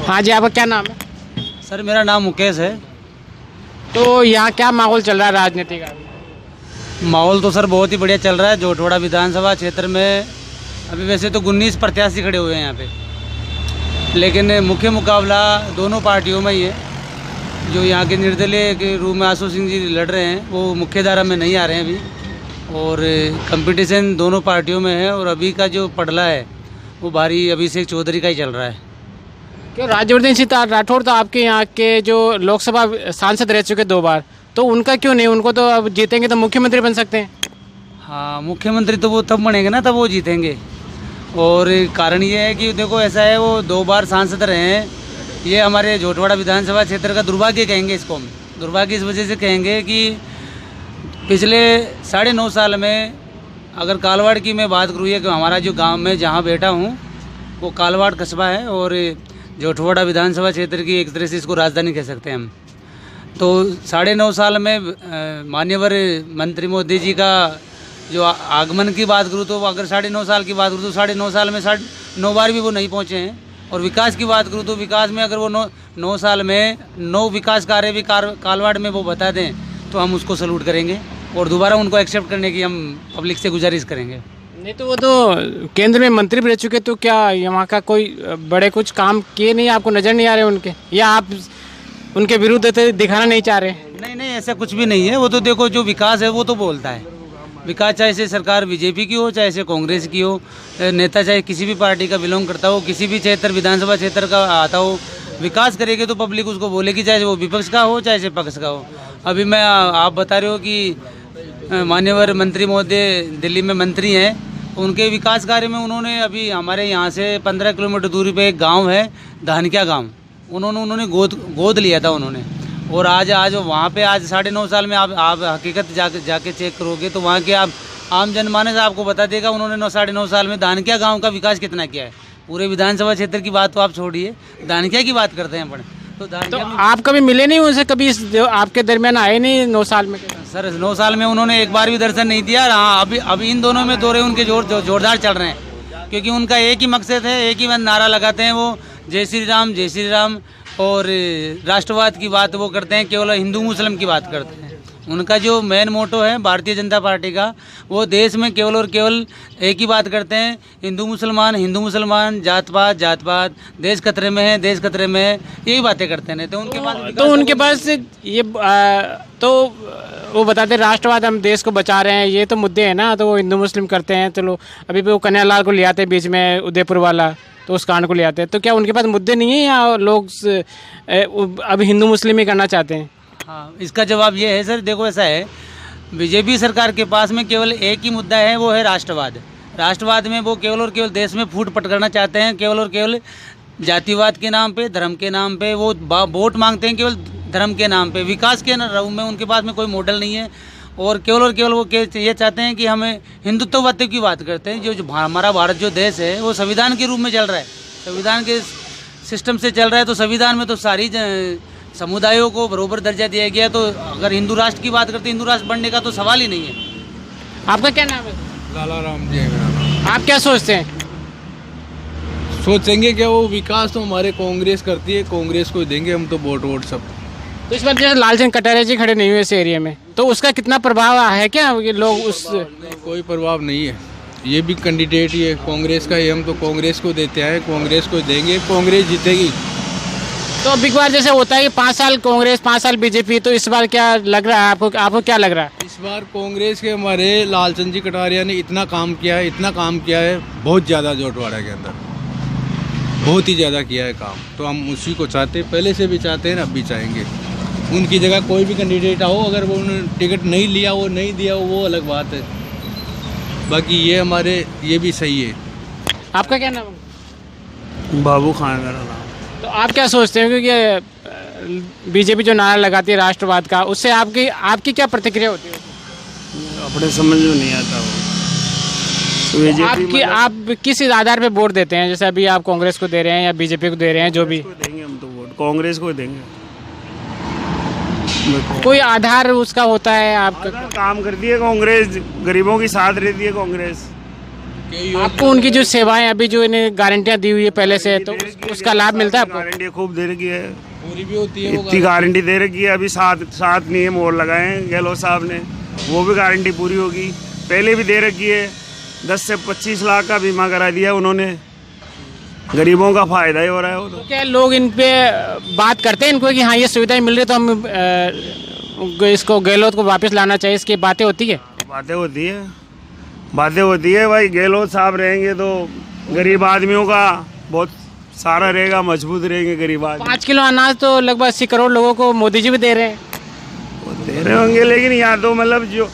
हाँ जी, आपका क्या नाम है? सर मेरा नाम मुकेश है। तो यहाँ क्या माहौल चल रहा है राजनीति का? माहौल तो सर बहुत ही बढ़िया चल रहा है। जोटवाड़ा विधानसभा क्षेत्र में अभी वैसे तो 19 प्रत्याशी खड़े हुए हैं यहाँ पे, लेकिन मुख्य मुकाबला दोनों पार्टियों में ही है। जो यहाँ के निर्दलीय के रूप में आशु सिंह जी लड़ रहे हैं वो मुख्य धारा में नहीं आ रहे हैं अभी, और कंपटीशन दोनों पार्टियों में है। और अभी का जो पड़ला है वो भारी अभिषेक चौधरी का ही चल रहा है। क्यों राज्यवर्धन सिंह राठौड़ तो आपके यहाँ के जो लोकसभा सांसद रह चुके 2 बार, तो उनका क्यों नहीं? उनको तो अब जीतेंगे तो मुख्यमंत्री बन सकते हैं। हाँ, मुख्यमंत्री तो वो तब बनेंगे ना तब वो जीतेंगे। और कारण ये है कि देखो ऐसा है, वो 2 बार सांसद रहे हैं। ये हमारे जोटवाड़ा विधानसभा क्षेत्र का दुर्भाग्य कहेंगे इसको हम। दुर्भाग्य इस वजह से कहेंगे कि पिछले 9.5 साल में, अगर कालवाड़ की मैं बात करूँ, कि हमारा जो गांव में जहां बैठा हूं वो कालवाड़ कस्बा है, और जोटवाड़ा विधानसभा क्षेत्र की एक तरह से इसको राजधानी कह सकते हैं हम। तो 9.5 साल में मान्यवर मंत्री मोदी जी का जो आगमन की बात करूँ, तो अगर 9.5 साल की बात करूँ तो 9.5 साल में 9 बार भी वो नहीं पहुँचे हैं। और विकास की बात करूँ तो विकास में अगर वो 9 साल में 9 विकास कार्य भी कालवाड़ में वो बता दें तो हम उसको सलूट करेंगे और दोबारा उनको एक्सेप्ट करने की हम पब्लिक से गुजारिश करेंगे। नहीं तो वो तो केंद्र में मंत्री भी रह चुके, तो क्या यहाँ का कोई बड़े कुछ काम किए नहीं? आपको नज़र नहीं आ रहे उनके, या आप उनके विरुद्ध दिखाना नहीं चाह रहे? नहीं नहीं, ऐसा कुछ भी नहीं है। वो तो देखो जो विकास है वो तो बोलता है। विकास चाहे से सरकार बीजेपी की हो, चाहे से कांग्रेस की हो, नेता चाहे किसी भी पार्टी का बिलोंग करता हो, किसी भी क्षेत्र विधानसभा क्षेत्र का आता हो, विकास करेगी तो पब्लिक उसको बोलेगी, चाहे वो विपक्ष का हो चाहे से पक्ष का हो। अभी मैं आप बता रहे हो कि मान्यवर मंत्री महोदय दिल्ली में मंत्री हैं, उनके विकास कार्य में उन्होंने अभी हमारे यहाँ से 15 किलोमीटर दूरी पे एक गांव है धानक्या गांव, उन्होंने गोद लिया था उन्होंने। और आज वहाँ पे आज 9.5 साल में आप हकीकत जाके चेक करोगे तो वहाँ के आप आम जनमानस आपको बता देगा उन्होंने 9.5 साल में धानक्या गांव का विकास कितना किया है। पूरे विधानसभा क्षेत्र की बात तो आप छोड़िए, धानक्या की बात करते हैं अपन। तो आप कभी मिले नहीं उनसे? कभी जो आपके दरमियान आए नहीं 9 साल में? सर 9 साल में उन्होंने एक बार भी दर्शन नहीं दिया। हाँ, अभी इन दोनों में दौरे उनके जोरदार चल रहे हैं, क्योंकि उनका एक ही मकसद है, एक ही नारा लगाते हैं वो, जय श्री राम जय श्री राम। और राष्ट्रवाद की बात वो करते हैं, केवल हिंदू मुस्लिम की बात करते हैं। उनका जो मेन मोटो है भारतीय जनता पार्टी का, वो देश में केवल और केवल एक ही बात करते हैं, हिंदू मुसलमान, जात पात, देश खतरे में है, देश खतरे में है, यही बातें करते हैं। तो उनके पास ये तो वो बताते राष्ट्रवाद, हम देश को बचा रहे हैं, ये तो मुद्दे हैं ना। तो वो हिंदू मुस्लिम करते हैं। चलो अभी वो कन्हैयालाल को ले आते बीच में, उदयपुर वाला, तो उस कांड को ले आते हैं। तो क्या उनके पास मुद्दे नहीं है, या लोग अभी हिंदू मुस्लिम ही करना चाहते हैं? हाँ, इसका जवाब ये है सर, देखो ऐसा है, बीजेपी सरकार के पास में केवल एक ही मुद्दा है, वो है राष्ट्रवाद। राष्ट्रवाद में वो केवल और केवल देश में फूट पटकना चाहते हैं, केवल और केवल जातिवाद के नाम पे, धर्म के नाम पे वो वोट मांगते हैं, केवल धर्म के नाम पे। विकास के रूप में उनके पास में कोई मॉडल नहीं है, और केवल वो ये चाहते हैं कि हमें हिंदुत्ववाद की बात करते हैं। जो हमारा भारत जो देश है वो संविधान के रूप में चल रहा है, संविधान के सिस्टम से चल रहा है। तो संविधान में तो सारी समुदायों को बराबर दर्जा दिया गया। तो अगर हिंदू राष्ट्र की बात करते हैं, हिंदू राष्ट्र बनने का तो सवाल ही नहीं है। आपका क्या नाम है? लाला राम जी है। आप क्या सोचते हैं? सोचेंगे क्या, वो विकास तो हमारे कांग्रेस करती है, कांग्रेस को देंगे हम तो वोट सब। तो इस बार जैसे लालचंद कटारिया जी खड़े नहीं हुए इस एरिया में, तो उसका कितना प्रभाव है? क्या ये लोग उस कोई प्रभाव नहीं है, ये भी कैंडिडेट ही है कांग्रेस का ही, हम तो कांग्रेस को देते हैं, कांग्रेस को देंगे, कांग्रेस जीतेगी। तो अब एक बार जैसे होता है कि 5 साल कांग्रेस 5 साल बीजेपी, तो इस बार क्या लग रहा है आपको क्या लग रहा है? इस बार कांग्रेस के हमारे लालचंद जी कटारिया ने इतना काम किया है, बहुत ज़्यादा जोटवाड़ा के अंदर बहुत ही ज़्यादा किया है काम। तो हम उसी को चाहते हैं, पहले से भी चाहते हैं, अब भी चाहेंगे। उनकी जगह कोई भी कैंडिडेट आओ, अगर वो उन्होंने टिकट नहीं लिया, वो नहीं दिया, वो अलग बात है। बाकी ये भी सही है। आपका क्या नाम है? बाबू खान मेरा नाम। तो आप क्या सोचते हैं, क्योंकि बीजेपी जो नारा लगाती है राष्ट्रवाद का, उससे आपकी क्या प्रतिक्रिया होती है? अपने समझ में नहीं आता वो। तो आप किस आधार पे वोट देते हैं? जैसे अभी आप कांग्रेस को दे रहे हैं या बीजेपी को दे रहे हैं, जो भी देंगे हम तो वोट कांग्रेस को देंगे। कोई आधार उसका होता है आपका? काम करती है कांग्रेस, गरीबों की साथ रहती है कांग्रेस, आपको उनकी जो सेवाएं अभी जो इन्हें गारंटियां दी हुई है पहले से, तो उसका लाभ मिलता है आपको? गारंटी खूब दे रखी है, पूरी भी होती है वो इतनी गारंटी दे रखी है। अभी सात नियम और लगाए हैं गहलोत साहब ने, वो भी गारंटी पूरी होगी। पहले भी दे रखी है, 10 से 25 लाख का बीमा करा दिया उन्होंने, गरीबों का फायदा ही हो रहा है वो तो। क्या लोग इन पे बात करते हैं इनको कि हाँ ये सुविधाएं मिल रही है तो हम इसको गहलोत को वापस लाना चाहिए, इसकी बातें होती है? बातें होती है भाई। गहलोत साहब रहेंगे तो गरीब आदमियों का बहुत सारा रहेगा, मजबूत रहेंगे गरीब आदमी। 5 किलो अनाज तो लगभग 80 करोड़ लोगों को मोदी जी भी दे रहे हैं। वो दे रहे होंगे, लेकिन यहाँ तो मतलब जो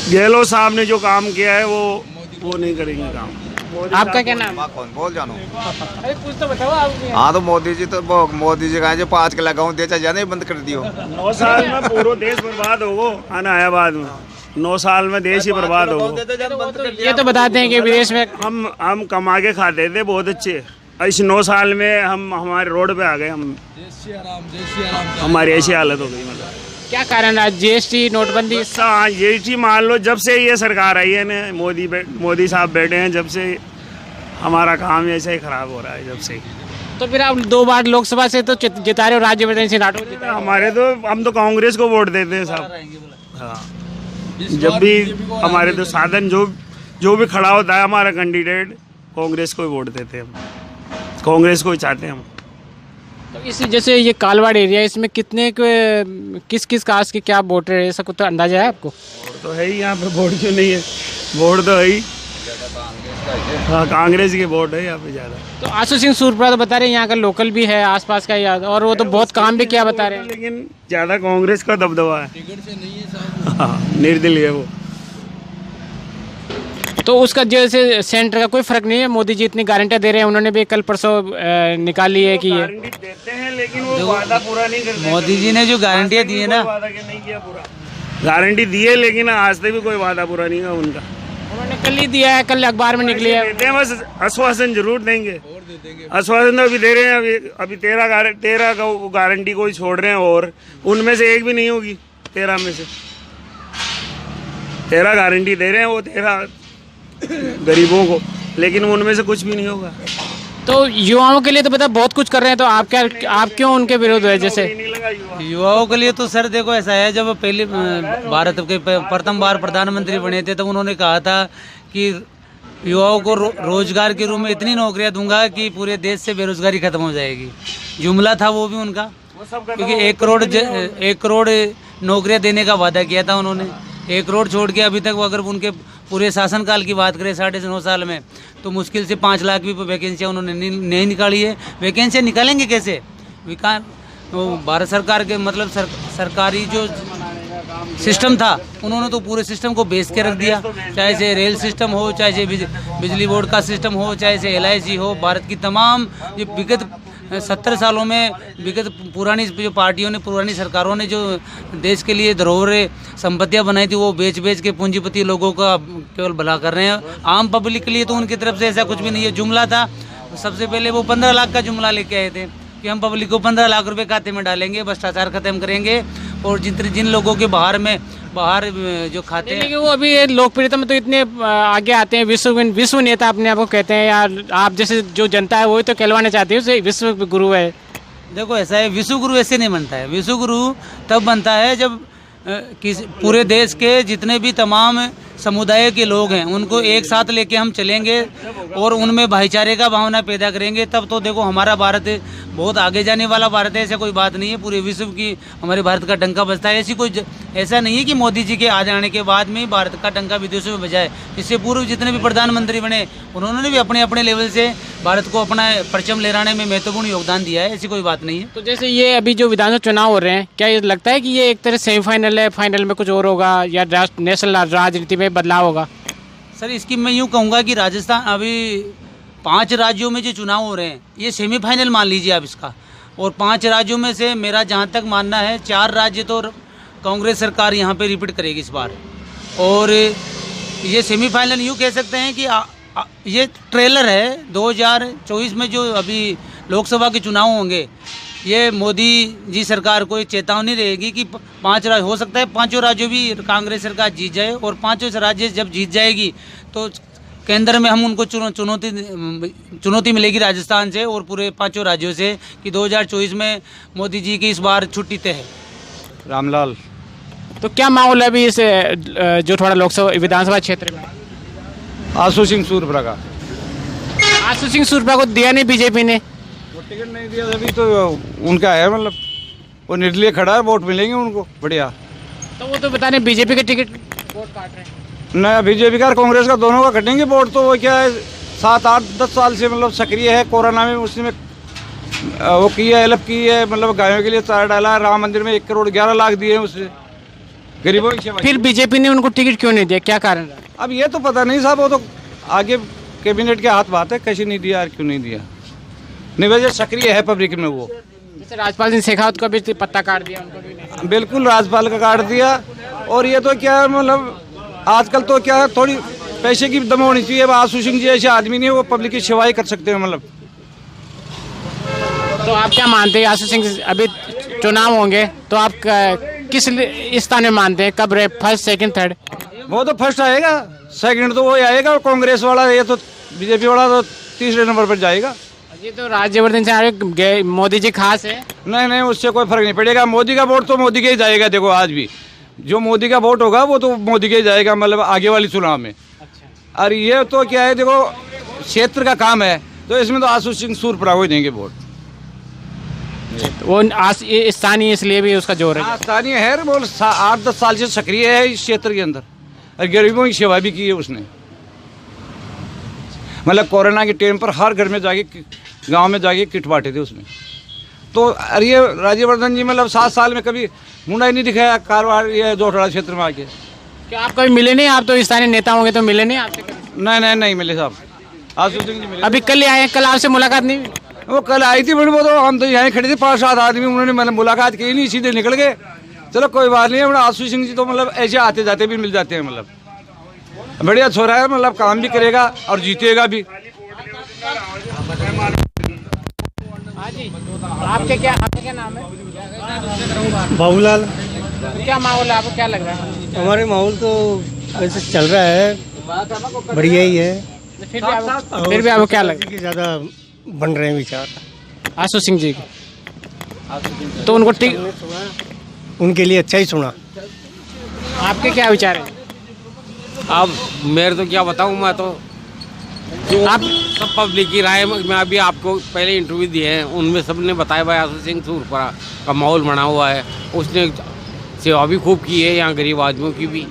गहलोत साहब ने जो काम किया है वो नहीं करेंगे काम। आपका क्या नाम? कौन बोल जानो? अरे कुछ तो बताओ आप। हाँ तो मोदी जी कहा जो 5 किलो गेहूँ दे जाने बंद कर दियो। 9 साल में पूरा देश बर्बाद होगो आना है बाद में। 9 साल में देश ही बर्बाद होगो। ये तो बताते हैं कि विदेश में हम कमा के खाते थे बहुत अच्छे, इस 9 साल में हम हमारे रोड पे आ गए, हम हमारी ऐसी हालत हो गई। मतलब क्या कारण है? जीएसटी, नोटबंदी? ये मान लो जब से ये सरकार आई है ना, मोदी साहब बैठे हैं, जब से हमारा काम ऐसे ही खराब हो रहा है जब से। तो फिर आप 2 बार लोकसभा से तो जिता रहे हो, राज्यवर्धन सिंह राठौर जिता रहे हो। हमारे तो हम तो कांग्रेस को वोट देते हैं साहब। हाँ, जब भी हमारे तो साधन जो भी खड़ा होता है हमारा कैंडिडेट, कांग्रेस को ही वोट देते हैं हम, कांग्रेस को ही चाहते हैं हम। तो इस जैसे ये कालवाड़ एरिया, इसमें कितने किस कास्ट के क्या वोटर है, ऐसा कुछ तो अंदाजा है आपको? वोट तो है ही यहाँ पे, वोट क्यों नहीं है? वोट तो है ही, हाँ कांग्रेस के वोट है यहाँ पे ज़्यादा। तो आशु सिंह सूरपुरा तो बता रहे हैं यहाँ का लोकल भी है, आसपास का याद, और वो तो बहुत काम भी किया बता रहे हैं। लेकिन ज़्यादा कांग्रेस का दबदबा है, हाँ निर्दलीय है वो। तो उसका जैसे सेंटर का कोई फर्क नहीं है, मोदी जी इतनी गारंटियां दे रहे हैं, उन्होंने भी कल परसों निकाली है कि ये गारंटी देते हैं लेकिन वो वादा पूरा नहीं करते। मोदी जी ने जो गारंटियाँ दी है ना, वादा नहीं किया पूरा, गारंटी दी है लेकिन आज तक भी कोई वादा पूरा नहीं हुआ उनका। उन्होंने कल ही दिया है, कल अखबार में निकली है। देते हैं बस, आश्वासन जरूर देंगे, आश्वासन तो अभी दे रहे हैं। अभी 13 का गारंटी कोई छोड़ रहे हैं और उनमें से एक भी नहीं होगी 13 में से। 13 गारंटी दे रहे हैं वो 13 गरीबों को, लेकिन उनमें से कुछ भी नहीं होगा। तो युवाओं के लिए तो पता बहुत कुछ कर रहे हैं, तो आप क्यों उनके विरोध है? जैसे नहीं लगा युवा। युवाओं के लिए तो सर देखो ऐसा है, जब पहले भारत के प्रथम बार प्रधानमंत्री बने थे तब उन्होंने कहा था कि युवाओं को रोजगार के रूप में इतनी नौकरियां दूंगा कि पूरे देश से बेरोजगारी खत्म हो जाएगी। जुमला था वो भी उनका, क्योंकि 1 करोड़ नौकरियां देने का वादा किया था उन्होंने। 1 करोड़ छोड़ के अभी तक वो अगर उनके पूरे शासनकाल की बात करें 9.5 साल में, तो मुश्किल से 5 लाख भी वैकेंसियाँ उन्होंने नहीं निकाली है। वैकेंसियाँ निकालेंगे कैसे? भारत सरकार के मतलब सरकारी जो सिस्टम था उन्होंने तो पूरे सिस्टम को बेच के रख दिया, चाहे से रेल सिस्टम हो, चाहे से बिजली बोर्ड का सिस्टम हो, चाहे से LIC हो। भारत की तमाम ये विगत 70 सालों में विगत पुरानी जो पार्टियों ने, पुरानी सरकारों ने जो देश के लिए धरोहर संपत्तियां बनाई थी वो बेच के पूंजीपति लोगों का केवल भला कर रहे हैं। आम पब्लिक के लिए तो उनकी तरफ से ऐसा कुछ भी नहीं है। जुमला था सबसे पहले, वो 15 लाख का जुमला लेके आए थे कि हम पब्लिक को 15 लाख रुपए खाते में डालेंगे, भ्रष्टाचार खत्म करेंगे, और जिन लोगों के बाहर जो खाते हैं। लेकिन वो अभी लोकप्रियता में तो इतने आगे आते हैं, विश्व नेता अपने आप को कहते हैं। यार आप जैसे जो जनता है वही तो कहलवाना चाहती है उसे विश्व गुरु है। देखो ऐसा है, विश्व गुरु ऐसे नहीं बनता है। विश्व गुरु तब बनता है जब पूरे देश के जितने भी तमाम समुदाय के लोग हैं उनको एक साथ लेके हम चलेंगे और उनमें भाईचारे का भावना पैदा करेंगे, तब तो देखो हमारा भारत बहुत आगे जाने वाला भारत है। ऐसा कोई बात नहीं है, पूरे विश्व की हमारे भारत का डंका बजता है। ऐसा नहीं है कि मोदी जी के आ जाने के बाद में भारत का डंका विदेशों में बजाए। इससे पूर्व जितने भी प्रधानमंत्री बने उन्होंने भी अपने अपने लेवल से भारत को अपना परचम लहराने में महत्वपूर्ण योगदान दिया है। ऐसी कोई बात नहीं है। तो जैसे ये अभी जो विधानसभा चुनाव हो रहे हैं, क्या ये लगता है कि ये एक तरह सेमीफाइनल है, फाइनल में कुछ और होगा या नेशनल राजनीति में बदलाव होगा? सर इसकी मैं यूँ कहूँगा कि राजस्थान अभी 5 राज्यों में जो चुनाव हो रहे हैं ये सेमीफाइनल मान लीजिए आप इसका। और 5 राज्यों में से मेरा जहाँ तक मानना है 4 राज्य तो कांग्रेस सरकार यहाँ पे रिपीट करेगी इस बार। और ये सेमीफाइनल यूँ कह सकते हैं कि ये ट्रेलर है। 2024 में जो अभी लोकसभा के चुनाव होंगे, ये मोदी जी सरकार को एक चेतावनी रहेगी कि 5 राज्य हो सकता है 5 राज्यों भी कांग्रेस सरकार जीत जाए, और 5 राज्य जब जीत जाएगी तो केंद्र में हम उनको चुनौती मिलेगी राजस्थान से और पूरे 5 राज्यों से कि 2024 में मोदी जी की इस बार छुट्टी तय है। रामलाल। तो क्या माहौल है अभी इस जोटवाड़ा लोकसभा विधानसभा क्षेत्र में? आशु सिंह सूरपुरा का। आशु सिंह सूरपुरा को दिया नहीं बीजेपी ने? वो टिकट नहीं दिया अभी तो उनका है, मतलब वो निर्दलीय खड़ा है, वोट मिलेंगे उनको बढ़िया। तो वो तो बता रहे बीजेपी के टिकट वोट काट रहे हैं। नया बीजेपी का कांग्रेस का दोनों का कटेंगे वोट। तो वो क्या है 7, 8, 10 साल से मतलब सक्रिय है। कोरोना में उसने वो की है, हेल्प की है, मतलब गायों के लिए चारा डाला है। राम मंदिर में 1 करोड़ 11 लाख दिए हैं उससे, गरीबों की सेवा। फिर बीजेपी ने उनको टिकट क्यों नहीं दिया, क्या कारण रहा? अब ये तो पता नहीं साहब, वो तो आगे कैबिनेट के हाथ बात है, कैसे नहीं दिया और क्यों नहीं दिया। नहीं वजह सक्रिय है पब्लिक में वो। जैसे राजपाल सिंह शेखावत को भी पत्ता काट दिया, उनको भी नहीं। बिल्कुल राजपाल का काट दिया। और ये तो क्या है, मतलब आजकल तो क्या है, थोड़ी पैसे की दम होनी चाहिए। अब आशु सिंह जी ऐसे आदमी नहीं है, वो पब्लिक की सेवाई कर सकते हैं मतलब। तो आप क्या मानते हैं आशु सिंह, अभी चुनाव होंगे तो आप किस स्थान में मानते हैं, कब रहे, फर्स्ट, सेकंड, थर्ड? वो तो फर्स्ट आएगा, सेकंड तो वो आएगा। और कांग्रेस वाला ये तो बीजेपी वाला तो तीसरे नंबर पर जाएगा। ये तो राज्यवर्धन सिंह मोदी जी खास है। नहीं, उससे कोई फर्क नहीं पड़ेगा। मोदी का वोट तो मोदी के ही जाएगा। देखो आज भी जो मोदी का वोट होगा वो तो मोदी के ही जाएगा, मतलब आगे वाली चुनाव में। अच्छा। और ये तो क्या है, देखो क्षेत्र का काम है, तो इसमें तो आशु सिंह सूरपुरा को ही देंगे वोट। वो स्थानीय इसलिए भी उसका जोर है। स्थानीय है, वो 8-10 साल से सक्रिय है इस क्षेत्र के अंदर, और गरीबों की सेवा भी की है उसने। मतलब कोरोना के टाइम पर हर घर में जाके, गांव में जाके किट बांटे थे उसमें। तो अरे ये राज्यवर्धन जी मतलब 7 साल में कभी मुंडा ही नहीं दिखाया कारवार ये जोटवाड़ा क्षेत्र में आके। क्या आप कभी मिले नहीं? आप तो स्थानीय नेता होंगे तो मिले नहीं आपसे कभी? नहीं मिले साहब। आशु सिंह जी मिले। अभी कल आए, कल आपसे मुलाकात नहीं हुई? वो कल आई थी, वो तो हम तो यहाँ खड़े थे 5-7 आदमी, उन्होंने मतलब मुलाकात की नहीं, सीधे निकल गए। चलो कोई बात नहीं है। आशु सिंह जी तो मतलब ऐसे आते जाते भी मिल जाते हैं, मतलब बढ़िया छोरा है, मतलब काम भी करेगा और जीतेगा भी। आपके क्या नाम है? बाबूलाल। क्या माहौल है, आपको क्या लग रहा है? हमारे माहौल तो वैसे चल रहा है, बढ़िया ही है। फिर भी आपको क्या लग रहा है? ज़्यादा बन रहे हैं विचार आशु सिंह जी के, तो उनको उनके लिए अच्छा ही सुना। आपके क्या विचार है? अब मेरे तो क्या बताऊं, मैं तो जो आप सब पब्लिक की राय में अभी आपको पहले इंटरव्यू दिए हैं, उनमें सबने बताया भाई आशु सिंह सूरपुरा का माहौल बना हुआ है, उसने सेवा भी खूब की है यहाँ गरीब आदमियों की भी,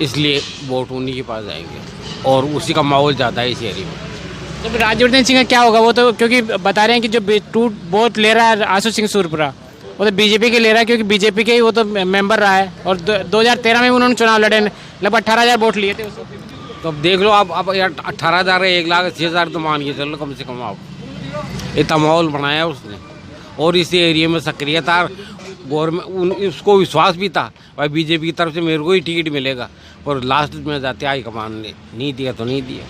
इसलिए वोट उन्हीं के पास जाएंगे और उसी का माहौल ज़्यादा है इस एरिया में। जब राज्यवर्धन सिंह का क्या होगा, वो तो क्योंकि बता रहे हैं कि जो वोट ले रहा है आशु सिंह सूरपुरा वो तो बीजेपी के ले रहा है, क्योंकि बीजेपी के ही वो तो मेंबर रहा है और 2013 में उन्होंने चुनाव लड़े, लगभग 18,000 वोट लिए थे उसको। तो अब देख लो, अब यार 18,000 है, 1,06,000 तो मान के चलो कम से कम। आप इतना माहौल बनाया उसने और इस एरिया में सक्रिय था। गवर्नमेंट उसको विश्वास भी था भाई बीजेपी की तरफ से मेरे को ही टिकट मिलेगा, और लास्ट में जाते हाईकमान ने नहीं दिया तो नहीं दिया।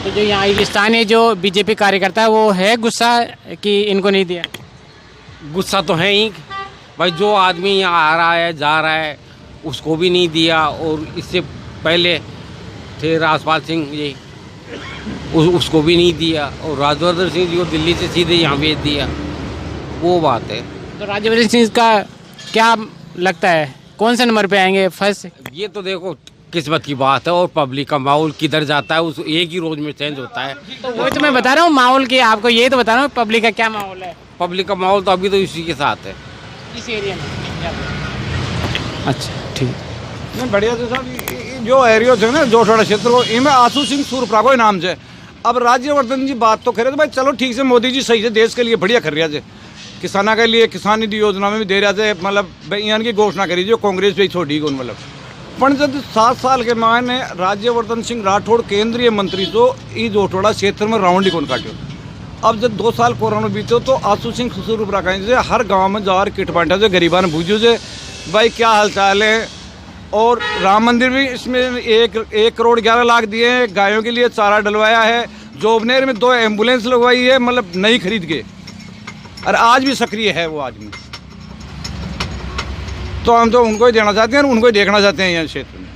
तो जो यहाँ स्थानीय जो बीजेपी कार्यकर्ता है वो है गुस्सा कि इनको नहीं दिया? गुस्सा तो है ही भाई, जो आदमी यहाँ आ रहा है जा रहा है उसको भी नहीं दिया, और इससे पहले थे राजपाल सिंह जी उसको भी नहीं दिया, और राज्यवर्धन सिंह जी को दिल्ली से सीधे यहाँ भेज दिया, वो बात है। तो राज्यवर्धन सिंह का क्या लगता है कौन से नंबर पे आएंगे, फर्स्ट? ये तो देखो किस्मत की बात है, और पब्लिक का माहौल किधर जाता है उस एक ही रोज में चेंज होता है। तो वही तो मैं बता रहा हूँ माहौल की, आपको यही तो बता रहा हूँ पब्लिक का क्या माहौल है। पब्लिक का माहौल तो अभी तो इसी के साथ है इस एरिया में। अच्छा ठीक नहीं बढ़िया तो साहब, जो एरिया थे ना जोटवाड़ा क्षेत्र को, इनमें आशु सिंह सूरपुरा को नाम से। अब राज्यवर्धन जी बात तो करे तो भाई चलो ठीक से, मोदी जी सही से देश के लिए बढ़िया कर रहा है, किसानों के लिए किसान निधि योजना में भी दे रहा है, मतलब यहाँ की घोषणा करी जो कांग्रेस पे छोड़ी गई, मतलब पर जब 7 साल के मायने राज्यवर्धन सिंह राठौड़ केंद्रीय मंत्री तो ई जोटवाड़ा क्षेत्र में राउंड ही कौन काटे। अब जब 2 साल कोरोना बीते तो आशु सिंह सूरपुरा से हर गांव में जा किट बांटा से गरीबा ने भूजो से भाई क्या हाल चाल है। और राम मंदिर भी इसमें 1 करोड़ 11 लाख दिए हैं, गायों के लिए चारा डलवाया है, जोबनेर में 2 एम्बुलेंस लगवाई है, मतलब नई खरीद के, और आज भी सक्रिय है वो आदमी। तो हम तो उनको ही देना चाहते हैं और उनको ही देखना चाहते हैं यहाँ क्षेत्र में।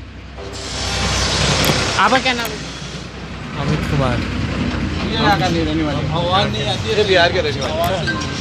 आपका क्या नाम है? अमित कुमार बिहार के रहने वाले